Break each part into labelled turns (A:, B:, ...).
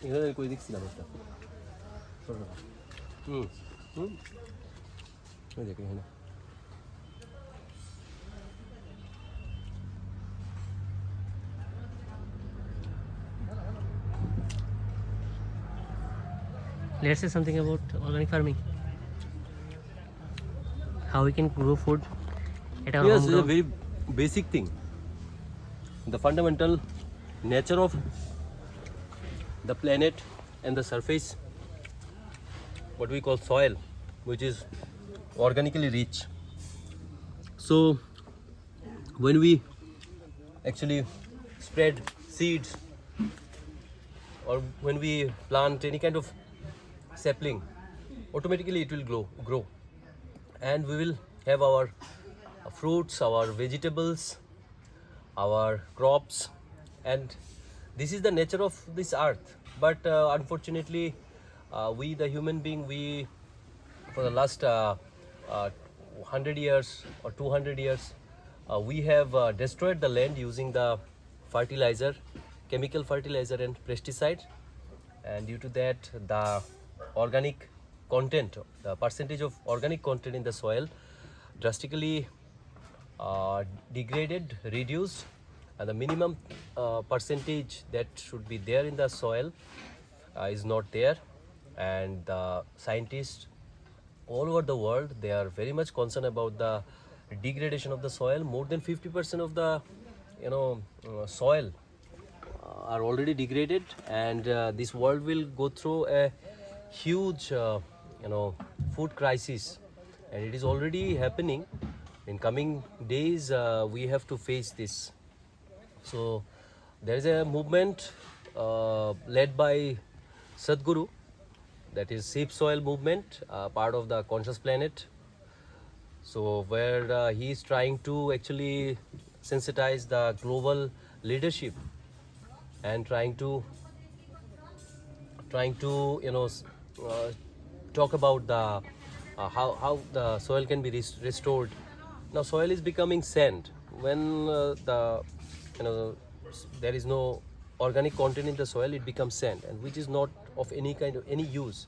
A: এখানে কই দেখছিলাম একটা হুম হুম ওই দেখো এখানে
B: Let's say something about organic farming. How we can grow food at our
A: yes
B: home
A: it's a
B: ground.
A: very basic thing, the fundamental nature of the planet and the surface, what we call soil, which is organically rich. So when we actually spread seeds or when we plant any kind of sapling, automatically it will grow and we will have our fruits, our vegetables, our crops, and this is the nature of this earth. But unfortunately we the human being, we for the last 100 years or 200 years we have destroyed the land using the fertilizer, chemical fertilizer and pesticide, and due to that the organic content, the percentage of organic content in the soil drastically degraded, reduced, and the minimum percentage that should be there in the soil is not there. And the scientists all over the world, they are very much concerned about the degradation of the soil. More than 50% of the soil are already degraded, and this world will go through a huge food crisis, and it is already happening. In coming days we have to face this. So there is a movement led by Sadhguru, that is Save Soil movement, part of the Conscious Planet. So where he is trying to actually sensitize the global leadership and trying to talk about the how the soil can be restored. Now soil is becoming sand when there is no organic content in the soil. It becomes sand, and which is not of any kind of any use.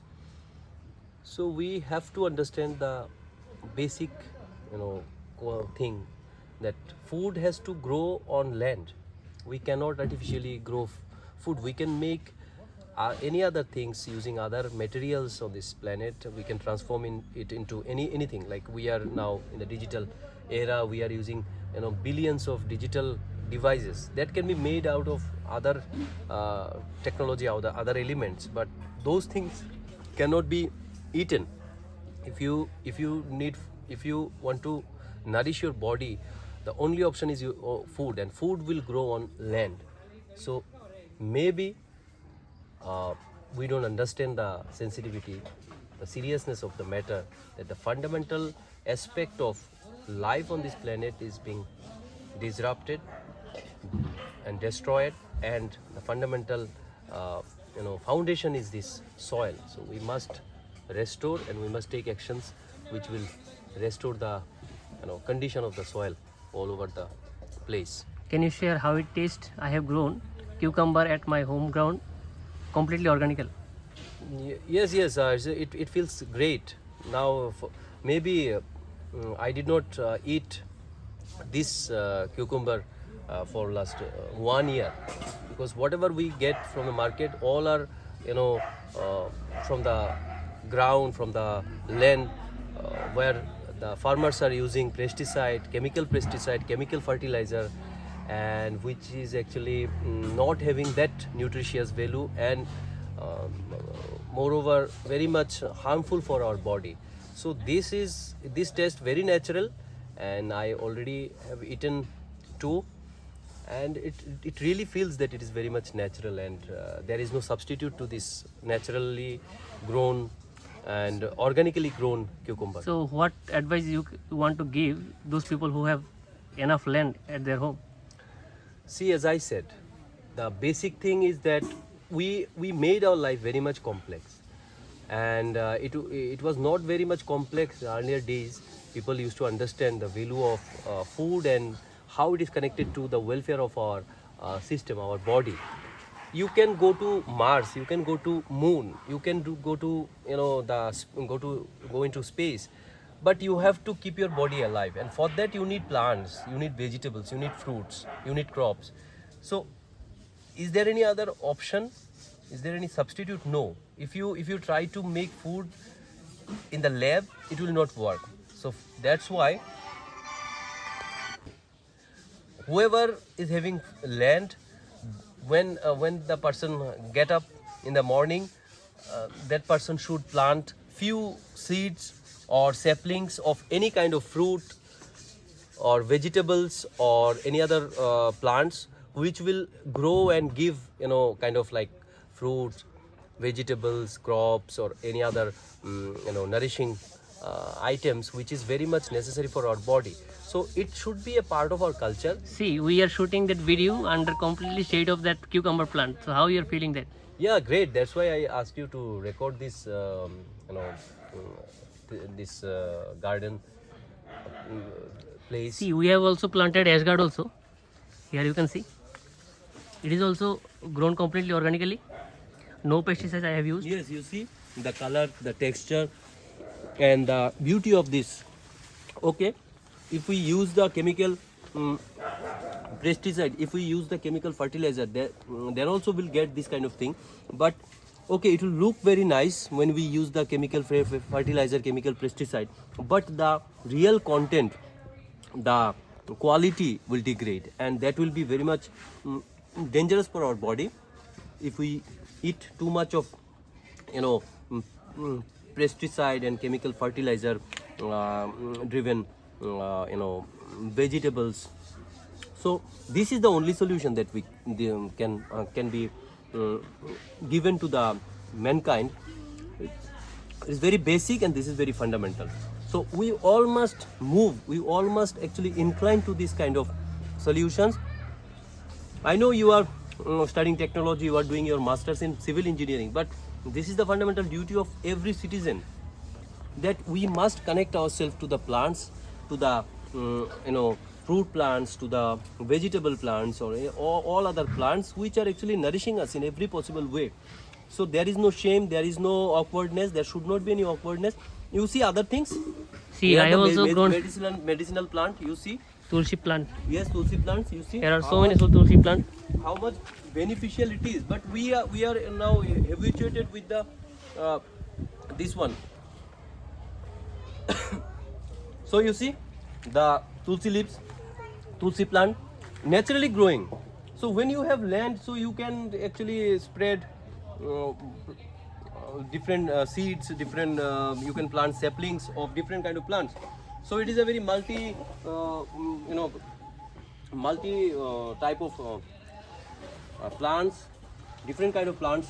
A: So we have to understand the basic thing, that food has to grow on land. We cannot artificially grow food. We can make any other things using other materials on this planet. We can transform it into anything. Like we are now in the digital era, we are using billions of digital devices that can be made out of other technology or the other elements, but those things cannot be eaten. If you want to nourish your body, the only option is food, and food will grow on land. So maybe we don't understand the sensitivity, the seriousness of the matter, that the fundamental aspect of life on this planet is being disrupted and destroyed, and the fundamental foundation is this soil. So we must restore, and we must take actions which will restore the condition of the soil all over the place.
B: Can you share how it tastes? I have grown cucumber at my home ground, completely organical.
A: Yes, it feels great. Now maybe I did not eat this cucumber for last 1 year, because whatever we get from the market, all are from the ground, from the land, where the farmers are using pesticide, chemical fertilizer, and which is actually not having that nutritious value, and moreover very much harmful for our body. So this tastes very natural, and I already have eaten two, and it really feels that it is very much natural, and there is no substitute to this naturally grown and organically grown cucumber.
B: So, what advice you want to give those people who have enough land at their home?
A: See, as I said, the basic thing is that we made our life very much complex, and it was not very much complex earlier days. People used to understand the value of food and how it is connected to the welfare of our system, our body. you can go to Mars, you can go to moon, you can go to, you know, go into space, but you have to keep your body alive, and for that you need plants, you need vegetables, you need fruits, you need crops. So is there any other option? Is there any substitute? No. If you try to make food in the lab, it will not work. So that's why whoever is having land, when the person get up in the morning, that person should plant few seeds or saplings of any kind of fruit or vegetables or any other plants which will grow and give, you know, kind of like fruits, vegetables, crops, or any other you know, nourishing items which is very much necessary for our body. So it should be a part of our culture.
B: See, we are shooting that video under completely shade of that cucumber plant. So how you are feeling that?
A: Yeah, great. That's why I asked you to record this you know, this garden place.
B: See, we have also planted ashgard also. Here you can see. It is also grown completely organically. No pesticides I have used.
A: Yes, you see the color, the texture, and the beauty of this. Okay, if we use the chemical pesticide, if we use the chemical fertilizer, then also we'll get this kind of thing. But okay, it will look very nice when we use the chemical fertilizer, chemical pesticide, but the real content, the quality will degrade, and that will be very much dangerous for our body if we eat too much of, you know, pesticide and chemical fertilizer driven you know, vegetables. So this is the only solution that we can be given to the mankind. It's very basic and this is very fundamental. So we all must move, we all must actually incline to this kind of solutions. I know you are studying technology, you are doing your masters in civil engineering, but this is the fundamental duty of every citizen, that we must connect ourselves to the plants, to the you know, fruit plants, to the vegetable plants, or all other plants which are actually nourishing us in every possible way. So there is no shame, there is no awkwardness, there should not be any awkwardness. You see other things.
B: See, I have also grown
A: medicinal plant. You see
B: tulsi plant.
A: Yes, tulsi plants. You see
B: There are so many tulsi plants.
A: how much beneficial it is. But we are now habituated with the this one. So you see the tulsi leaves, tulsi plant naturally growing. So when you have land, so you can actually spread different seeds, different you can plant saplings of different kind of plants. So it is a very multi you know, multi type of plants, different kind of plants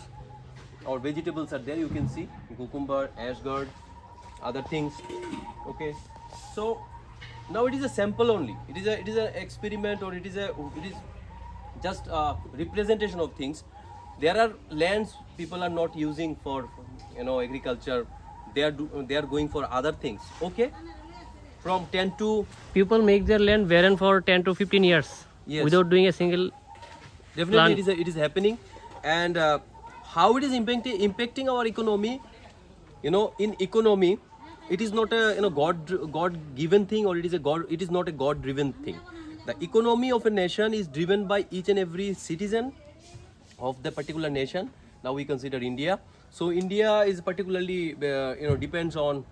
A: or vegetables are there. You can see cucumber, ashgard, other things. Okay, so now it is a sample only. It is an experiment, or it is just a representation of things. There are lands people are not using for, you know, agriculture. They are going for other things. Okay, from 10 to
B: People make their land barren for 10 to 15 years.
A: Yes.
B: Without doing a single
A: definitely
B: plant.
A: it is happening. And how it is impacting our economy, you know, in economy it is not a, you know, god given thing, or it is not a god driven thing. The economy of a nation is driven by each and every citizen of the particular nation. Now we consider India. So India is particularly you know, depends on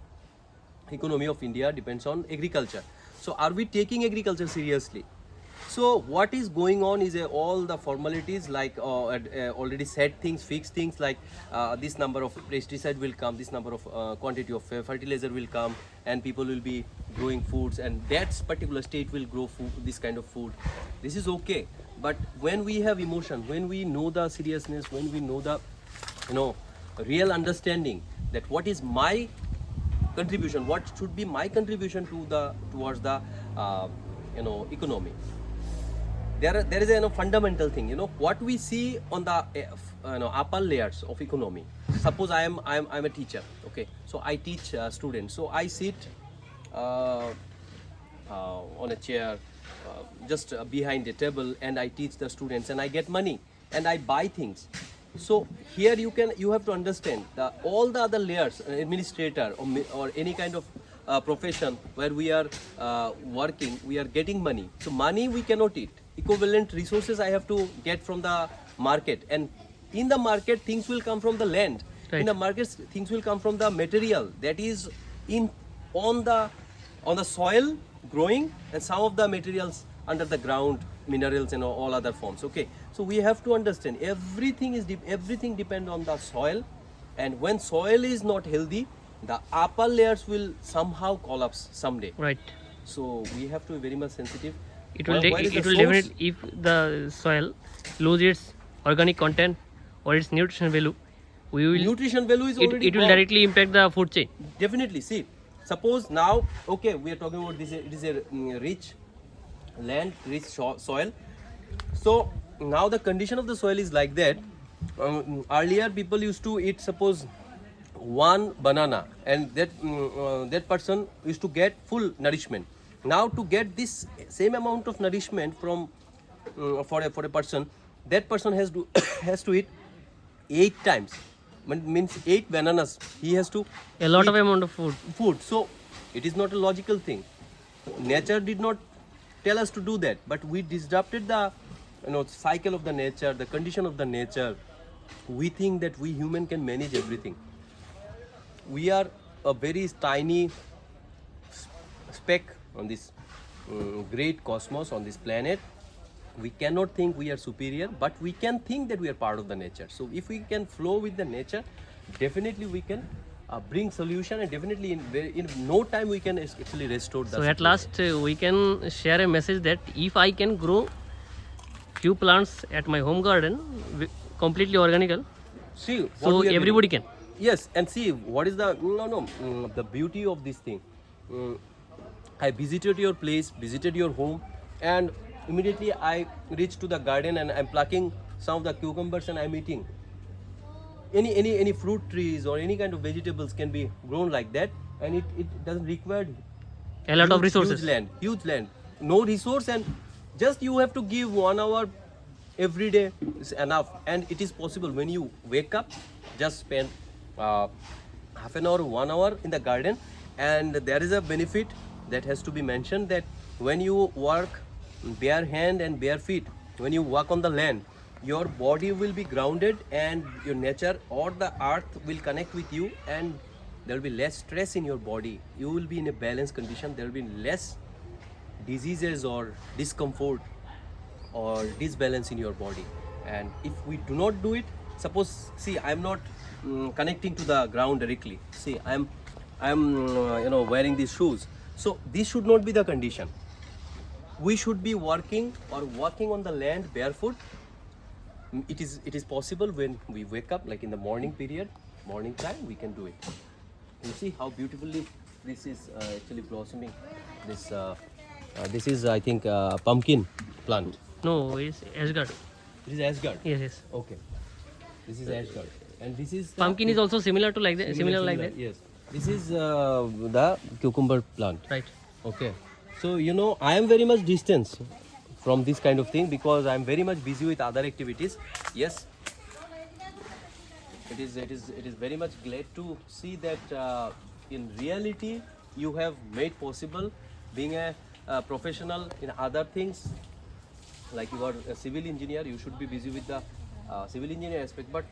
A: economy of India depends on agriculture. So are we taking agriculture seriously? So what is going on is all the formalities, like already set things, fixed things, like this number of pesticide will come, this number of quantity of fertilizer will come, and people will be growing foods, and that particular state will grow food, this kind of food. This is okay, but when we have emotion, when we know the seriousness, when we know the, you know, real understanding that what is my contribution, what should be my contribution towards the you know, economy. There is a, you know, fundamental thing, you know, what we see on the you know, upper layers of economy. Suppose I am a teacher. Okay, so I teach students. So I sit on a chair, just behind a table and I teach the students and I get money and I buy things. So here you have to understand all the other layers, administrator or any kind of profession where we are working, we are getting money. So money we cannot eat. Equivalent resources I have to get from the market, and in the market things will come from the land.
B: Right.
A: In the markets things will come from the material that is on the soil growing, and some of the materials under the ground, minerals and all other forms. Okay, so we have to understand everything depends on the soil, and when soil is not healthy, the upper layers will somehow collapse someday.
B: Right.
A: So we have to be very much sensitive.
B: It will
A: Where is the source?
B: definitely, if the soil lose its organic content or its nutrition value, we will
A: Nutrition value is already
B: it will
A: gone.
B: directly impact the food chain.
A: Definitely. See, suppose now, okay, we are talking about this. It is a rich land, rich soil. So now the condition of the soil is like that. Earlier, people used to eat, suppose, one banana, and that person used to get full nourishment. Now, to get this same amount of nourishment from for a person, that person has to has to eat 8 times. Means 8 bananas. He has to
B: A lot
A: eat
B: of amount of food.
A: So it is not a logical thing. Nature did not tell us to do that, but we disrupted the cycle of the nature, the condition of the nature. We think that we human can manage everything. We are a very tiny speck on this great cosmos, on this planet. We cannot think we are superior, but we can think that we are part of the nature. So if we can flow with the nature, definitely we can bring solution, and definitely in no time we can actually restore the
B: So at last we can share a message that if I can grow few plants at my home garden, completely organical,
A: see what
B: so
A: we are
B: everybody
A: doing.
B: can.
A: Yes, and see what is the the beauty of this thing. I visited your place, visited your home, and immediately I reached to the garden and I'm plucking some of the cucumbers and I'm eating. Any fruit trees or any kind of vegetables can be grown like that, and it doesn't require
B: A lot of resources.
A: huge land, no resource, and just you have to give 1 hour every day is enough, and it is possible. When you wake up, just spend half an hour, 1 hour in the garden, and there is a benefit that has to be mentioned, that when you work bare hand and bare feet, when you walk on the land, your body will be grounded and your nature or the earth will connect with you, and there will be less stress in your body. You will be in a balanced condition. There will be less diseases or discomfort or disbalance in your body. And if we do not do it, suppose, see, I'm not connecting to the ground directly. See, I'm wearing these shoes. So this should not be the condition. We should be working or walking on the land barefoot. It is possible when we wake up, like in the morning period, morning time, we can do it. You see how beautifully this is actually blossoming. This is, I think, pumpkin plant.
B: No, it's Asgard.
A: This is Asgard.
B: Yes.
A: Okay. This is Asgard, and this is
B: Pumpkin is also similar to like that. Similar like that.
A: Yes. This is the cucumber plant.
B: Right.
A: Okay. So I am very much distance from this kind of thing because I am very much busy with other activities. Yes. It is very much glad to see that in reality you have made possible being a professional in other things. Like you are a civil engineer, you should be busy with the civil engineer aspect, but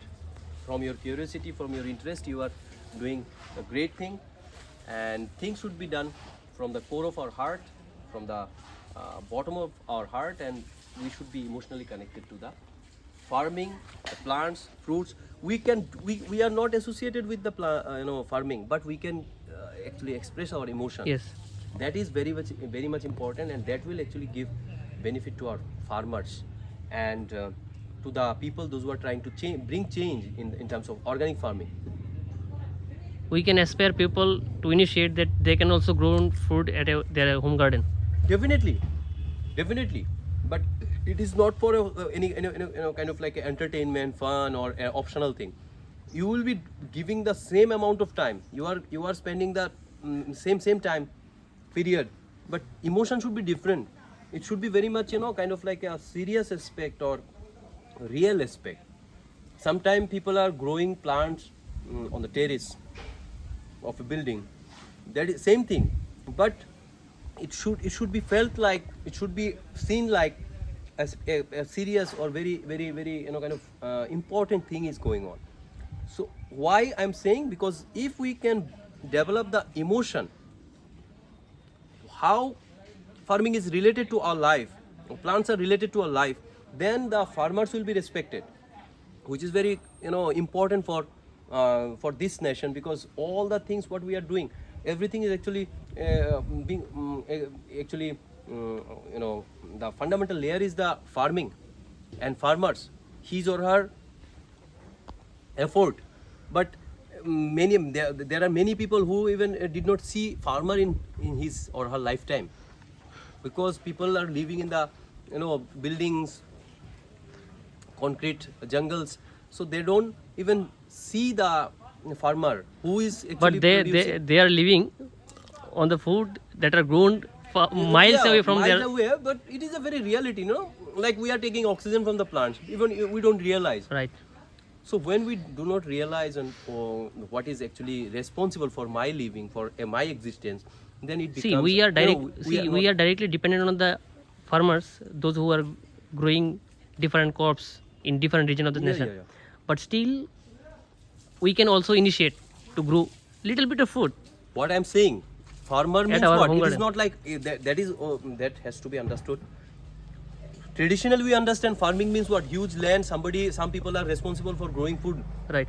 A: from your curiosity, from your interest, you are doing a great thing, and things should be done from the core of our heart, from the bottom of our heart, and we should be emotionally connected to the farming, the plants, fruits. We are not associated with the farming, but we can actually express our emotion.
B: Yes.
A: That is very much important, and that will actually give benefit to our farmers and to the people, those who are trying to bring change in terms of organic farming.
B: We can aspire people to initiate that they can also grow food at their home garden.
A: Definitely, but it is not for any kind of like entertainment, fun, or optional thing. You will be giving the same amount of time. You are spending the same time period, but emotion should be different. it should be very much, kind of like a serious aspect or real aspect. Sometimes people are growing plants on the terrace of a building. That is same thing, but it should be felt like, it should be seen like as a serious or very very very kind of important thing is going on. So why I'm saying, because if we can develop the emotion how farming is related to our life, plants are related to our life, then the farmers will be respected, which is very important for this nation, because all the things what we are doing, everything is actually being the fundamental layer is the farming and farmers, his or her effort. But there are many people who even did not see farmer in his or her lifetime, because people are living in the buildings, concrete jungles, so they don't even see the farmer who is actually
B: But they are living on the food that are grown miles away from
A: miles
B: their
A: away, but it is a very reality, like we are taking oxygen from the plants, even we don't realize.
B: right.
A: So when we do not realize what is actually responsible for my living, for my existence, then it becomes.
B: See, we are directly dependent on the farmers, those who are growing different crops in different region of the nation.
A: Yeah.
B: But still, we can also initiate to grow little bit of food.
A: What I'm saying, farmer means
B: our
A: what?
B: home
A: It is
B: garden.
A: not like that has to be understood. Traditionally, we understand farming means what? Huge land. Some people are responsible for growing food.
B: Right.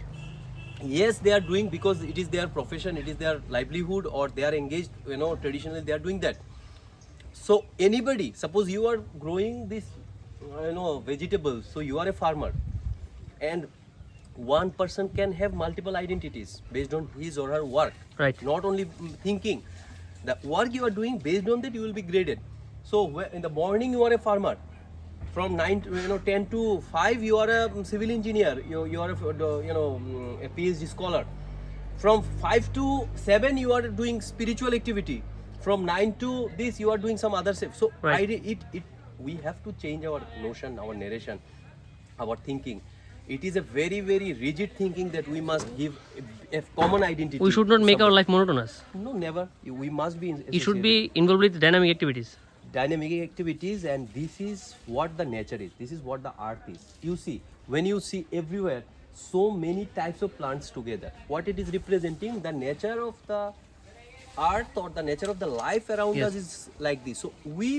A: Yes, they are doing because it is their profession, it is their livelihood, or they are engaged. Traditionally they are doing that. So anybody, suppose you are growing this, vegetables. So you are a farmer, and one person can have multiple identities based on his or her work.
B: Right.
A: Not only thinking, the work you are doing, based on that you will be graded. So in the morning you are a farmer. From 10 to 5 you are a civil engineer, you are a PhD scholar. From 5 to 7 you are doing spiritual activity. From 9 to this you are doing some other stuff. So
B: Right.
A: we have to change our notion, our narration, our thinking. It is a very very rigid thinking that we must give a common identity.
B: We should not
A: to
B: make our
A: somebody.
B: life monotonous.
A: No, never. We must be
B: It should be involved with dynamic activities.
A: dynamic activities, and this is what the nature is, this is what the earth is. You see, when you see everywhere so many types of plants together, what it is representing, the nature of the earth or the nature of the life around
B: Yes.
A: us is like this. So we,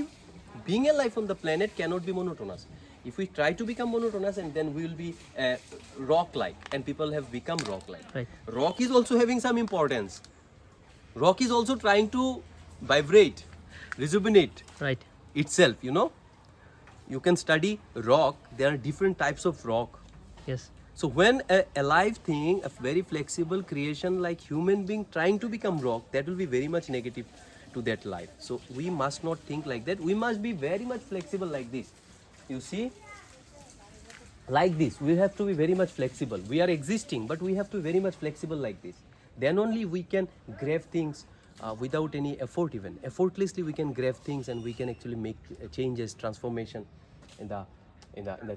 A: being alive on the planet, cannot be monotonous. If we try to become monotonous, and then we will be rock-like, and people have become rock-like.
B: Right.
A: Rock is also having some importance. Rock is also trying to vibrate, rejuvenate
B: Right.
A: itself. You can study rock, there are different types of rock.
B: Yes.
A: So when a alive thing, a very flexible creation like human being trying to become rock, that will be very much negative to that life. So we must not think like that, we must be very much flexible like this. You see, like this, we have to be very much flexible. We are existing, but we have to be very much flexible like this. Then only we can grab things without any effort. Even effortlessly we can grab things, and we can actually make changes, transformation in the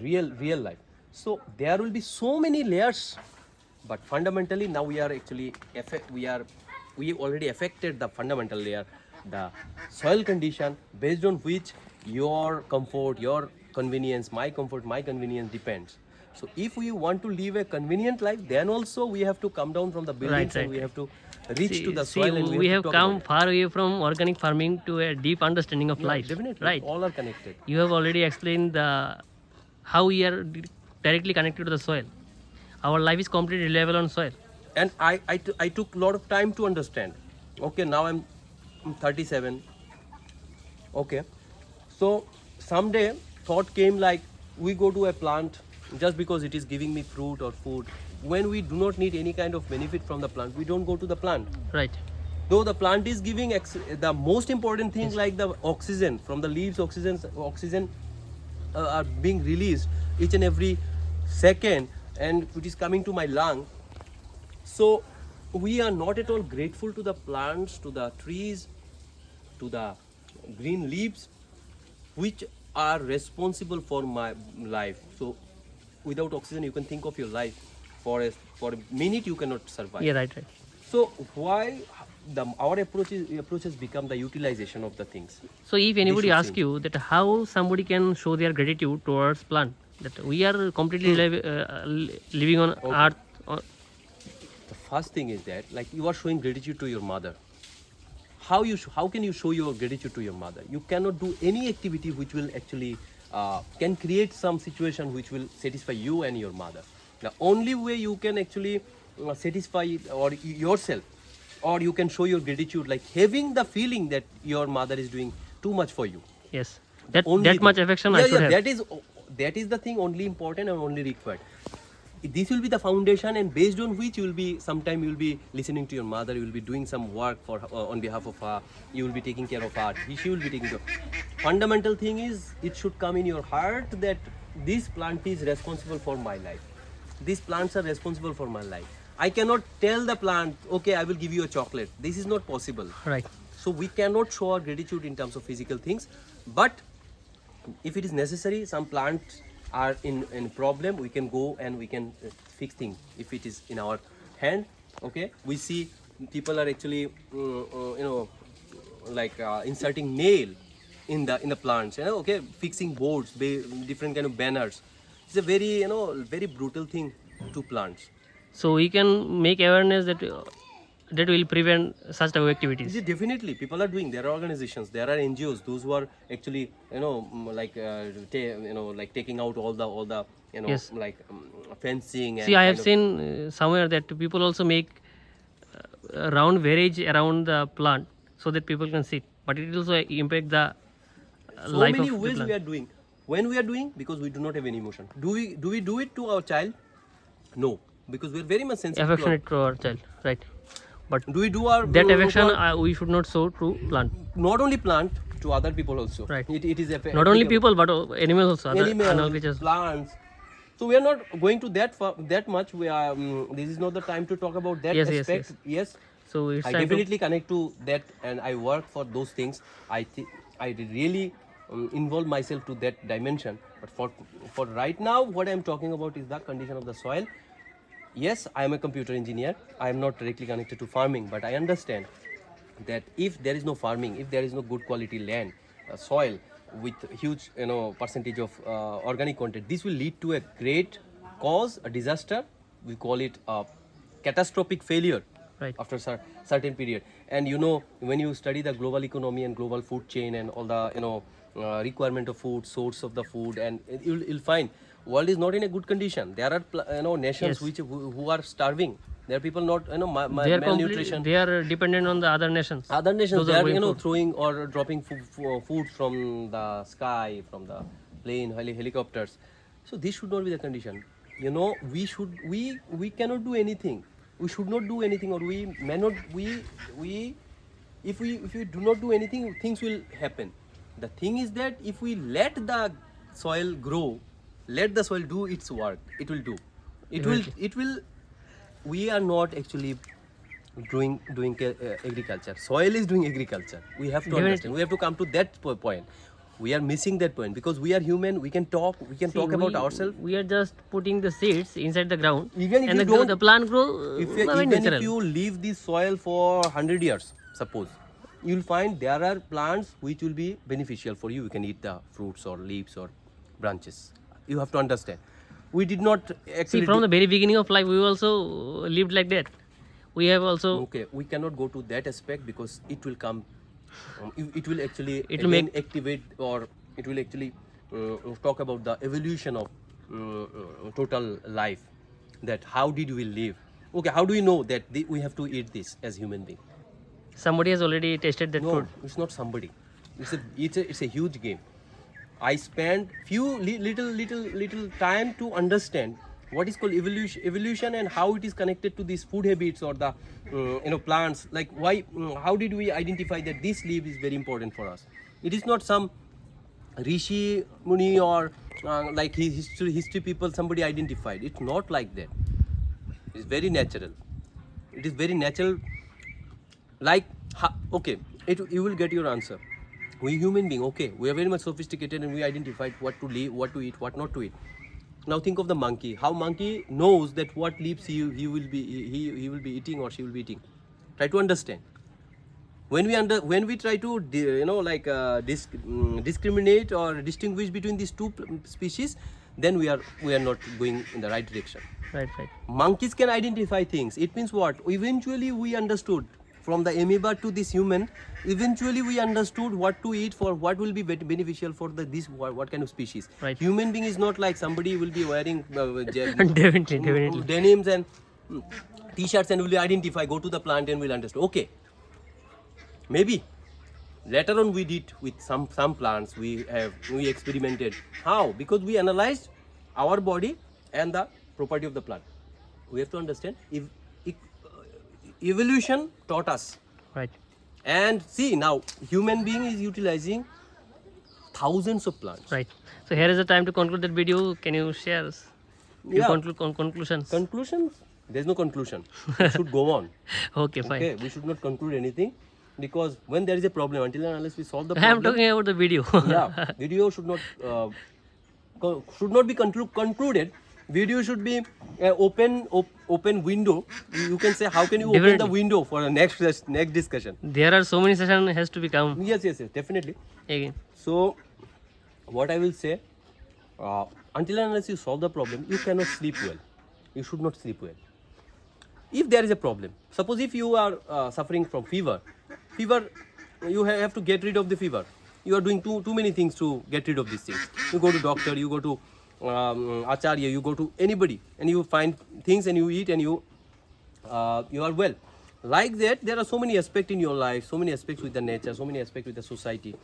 A: real life. So there will be so many layers, but fundamentally now we are actually we already affected the fundamental layer, the soil condition, based on which your comfort, your convenience, my comfort, my convenience depends. So if we want to live a convenient life, then also we have to come down from the buildings,
B: Right.
A: and we have to reach to the soil, and
B: we
A: have
B: have
A: to talk
B: come
A: about it.
B: far away from organic farming to a deep understanding of
A: Yeah,
B: life.
A: definitely,
B: Right.
A: all are connected.
B: You have already explained how we are directly connected to the soil. Our life is completely reliable on soil.
A: And I took a lot of time to understand. Okay, now I'm 37. Okay, so someday thought came like, we go to a plant just because it is giving me fruit or food. When we do not need any kind of benefit from the plant, we don't go to the plant.
B: Right.
A: Though the plant is giving the most important thing, like the oxygen from the leaves, oxygen are being released each and every second, and it is coming to my lung. So we are not at all grateful to the plants, to the trees, to the green leaves. which are responsible for my life. So without oxygen, you can think of your life. For a minute, you cannot survive.
B: Yeah, right.
A: So why our approach has become the utilization of the things.
B: So if anybody
A: should
B: asks
A: change.
B: you that how somebody can show their gratitude towards plant, that we are completely living on earth.
A: The first thing is that, like, you are showing gratitude to your mother. How can you show your gratitude to your mother? You cannot do any activity which will actually can create some situation which will satisfy you and your mother. The only way you can actually satisfy or yourself, or you can show your gratitude, like having the feeling that your mother is doing too much for you.
B: Yes, that
A: Only
B: much
A: thing.
B: affection I should have.
A: That is the thing only important and only required. This will be the foundation, and based on which you will be, sometime you will be listening to your mother, you will be doing some work for on behalf of her, you will be taking care of her, she will be taking care. Fundamental thing is, it should come in your heart that this plant is responsible for my life. These plants are responsible for my life. I cannot tell the plant, okay, I will give you a chocolate. This is not possible.
B: Right.
A: So we cannot show our gratitude in terms of physical things, but if it is necessary, some plants are in problem, we can go and we can fix things if it is in our hand. Okay, we see people are actually inserting nail in the plants, okay, fixing boards, different kind of banners. It's a very very brutal thing to plants.
B: So we can make awareness that that will prevent such type of activities.
A: Yeah, definitely, people are doing. There are organizations, there are NGOs, those who are actually taking out all the
B: Yes.
A: fencing.
B: See, I have seen somewhere that people also make round verage around the plant so that people can sit, but it also impact the
A: so
B: life
A: many
B: of the
A: ways
B: plant.
A: we are doing. When we are doing, because we do not have any emotion. Do we do it to our child? No, because we are very much sensitive.
B: Affectionate to our child, right? But
A: Do we do our
B: that affection we should not show to plant.
A: not only plant, to other people also.
B: Right.
A: It is
B: Not only people but animals also, other
A: animals,
B: animal creatures.
A: plants. So we are not going to that much. We are. This is not the time to talk about that
B: Yes,
A: aspect.
B: yes. So it's
A: I
B: time to
A: definitely connect to that, and I work for those things. I really involve myself to that dimension. But for right now, what I am talking about is the condition of the soil. Yes, I am a computer engineer. I am not directly connected to farming, but I understand that if there is no farming, if there is no good quality land, soil with huge percentage of organic content, this will lead to a great cause, a disaster. We call it a catastrophic failure.
B: Right.
A: After a certain period. And when you study the global economy and global food chain and all the requirement of food, source of the food, and you'll find world is not in a good condition. There are nations
B: Yes.
A: who are starving. There are people not
B: they are
A: malnutrition.
B: they are dependent on the other nations.
A: Other nations,
B: Those
A: they
B: are
A: are
B: going food.
A: throwing or dropping food from the sky, from the plane, helicopters. So this should not be the condition. We cannot do anything. We should not do anything, or we may not. If we do not do anything, things will happen. The thing is that if we let the soil grow, let the soil do its work, it will do. It will. We are not actually doing agriculture. Soil is doing agriculture. We have to
B: Definitely.
A: understand. We have to come to that point. We are missing that point because we are human. We can talk. We can talk about ourselves.
B: We are just putting the seeds inside the ground,
A: Even if
B: and
A: you
B: the
A: don't-
B: plant grow
A: Even
B: natural.
A: if you leave this soil for 100 years, suppose, you'll find there are plants which will be beneficial for you. You can eat the fruits or leaves or branches. You have to understand. We did not actually.
B: See, from the very beginning of life, we also lived like that. We have also
A: Okay, we cannot go to that aspect because it will come. It will actually
B: It will
A: again activate, or it will actually talk about the evolution of total life. That how did we live? Okay, how do we know that we have to eat this as human being?
B: somebody has already tasted that
A: No,
B: food.
A: it's not somebody. It's a huge game. I spent few little time to understand what is called evolution and how it is connected to these food habits or the plants. Like why? How did we identify that this leaf is very important for us? It is not some Rishi Muni or like history people somebody identified. It's not like that. It's very natural. It is very natural. Like okay, you will get your answer. We human being, okay, we are very much sophisticated and we identified what to leave, what to eat, what not to eat. Now think of the monkey. How monkey knows that what leaves he will be eating or she will be eating. Try to understand. When we try to discriminate or distinguish between these two species, then we are not going in the right direction.
B: Right.
A: Monkeys can identify things. It means what? Eventually we understood from the amoeba to this human. Eventually we understood what to eat for what will be beneficial for what kind of species.
B: Right.
A: Human being is not like somebody will be wearing
B: Definitely.
A: denims and t-shirts and will identify, go to the plant and will understand. Okay. Maybe later on we did with some plants, we experimented. How? Because we analyzed our body and the property of the plant. We have to understand if evolution taught us.
B: Right.
A: And see, now human being is utilizing thousands of plants.
B: Right. So here is the time to conclude that video. Can you share conclusions?
A: Conclusions? There's no conclusion. It should go on.
B: Okay, fine.
A: Okay, we should not conclude anything, because when there is a problem, until and unless we solve the problem.
B: I am talking about the video.
A: Yeah, video should not be concluded. Video should be open window. You can say, how can you open the window for the next discussion?
B: There are so many sessions has to become.
A: Yes, definitely.
B: Again.
A: So, what I will say, until and unless you solve the problem, you cannot sleep well. You should not sleep well. If there is a problem, suppose if you are suffering from fever, you have to get rid of the fever. You are doing too many things to get rid of these things. You go to doctor, you go to acharya, you go to anybody, and you find things and you eat and you are well. Like that, there are so many aspects in your life, so many aspects with the nature, so many aspects with the society.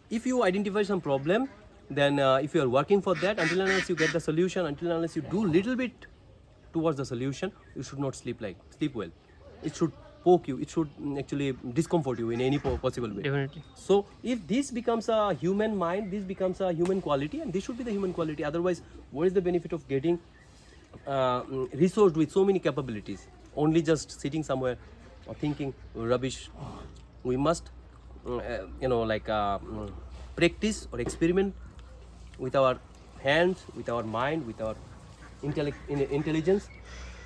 A: If you identify some problem, then if you are working for that, until and unless you get the solution, until and unless you do little bit towards the solution, you should not sleep well. It should poke you, it should actually discomfort you in any possible way.
B: Definitely.
A: So if this becomes a human mind, this becomes a human quality, and this should be the human quality. Otherwise, what is the benefit of getting resourced with so many capabilities, only just sitting somewhere or thinking rubbish? We must practice or experiment with our hands, with our mind, with our intelligence.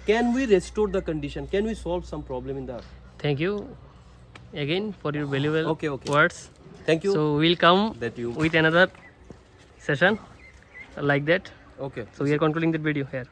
A: Can we restore the condition? Can we solve some problem in the...
B: Thank you again for your valuable words.
A: Thank you.
B: So we'll come with another session like that.
A: Okay.
B: So we are concluding the video here.